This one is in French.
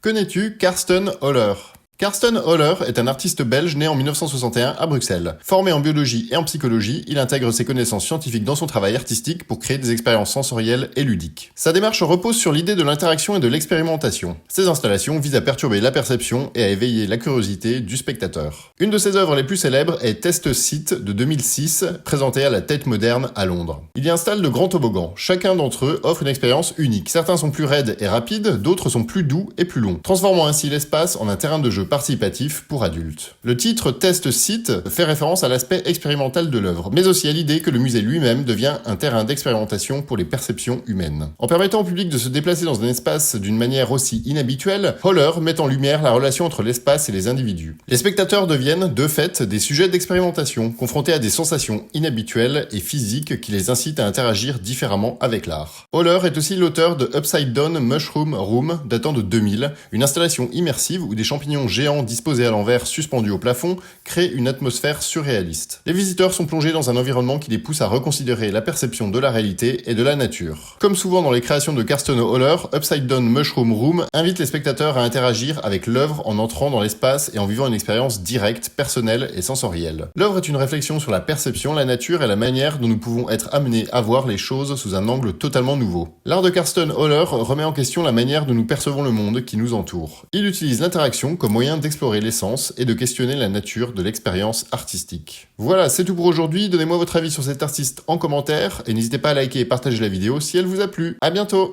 Connais-tu Karsten Holler? Karsten Holler est un artiste belge né en 1961 à Bruxelles. Formé en biologie et en psychologie, il intègre ses connaissances scientifiques dans son travail artistique pour créer des expériences sensorielles et ludiques. Sa démarche repose sur l'idée de l'interaction et de l'expérimentation. Ses installations visent à perturber la perception et à éveiller la curiosité du spectateur. Une de ses œuvres les plus célèbres est Test Sit de 2006, présentée à la Tate Modern à Londres. Il y installe de grands toboggans. Chacun d'entre eux offre une expérience unique. Certains sont plus raides et rapides, d'autres sont plus doux et plus longs, transformant ainsi l'espace en un terrain de jeu participatif pour adultes. Le titre Test Sit fait référence à l'aspect expérimental de l'œuvre, mais aussi à l'idée que le musée lui-même devient un terrain d'expérimentation pour les perceptions humaines. En permettant au public de se déplacer dans un espace d'une manière aussi inhabituelle, Holler met en lumière la relation entre l'espace et les individus. Les spectateurs deviennent, de fait, des sujets d'expérimentation, confrontés à des sensations inhabituelles et physiques qui les incitent à interagir différemment avec l'art. Holler est aussi l'auteur de Upside Down Mushroom Room, datant de 2000, une installation immersive où des champignons géants disposés à l'envers suspendus au plafond créent une atmosphère surréaliste. Les visiteurs sont plongés dans un environnement qui les pousse à reconsidérer la perception de la réalité et de la nature. Comme souvent dans les créations de Karsten Holler, Upside Down Mushroom Room invite les spectateurs à interagir avec l'œuvre en entrant dans l'espace et en vivant une expérience directe, personnelle et sensorielle. L'œuvre est une réflexion sur la perception, la nature et la manière dont nous pouvons être amenés à voir les choses sous un angle totalement nouveau. L'art de Karsten Holler remet en question la manière dont nous percevons le monde qui nous entoure. Il utilise l'interaction comme moyen d'explorer l'essence et de questionner la nature de l'expérience artistique. Voilà, c'est tout pour aujourd'hui. Donnez-moi votre avis sur cet artiste en commentaire et n'hésitez pas à liker et partager la vidéo si elle vous a plu. À bientôt!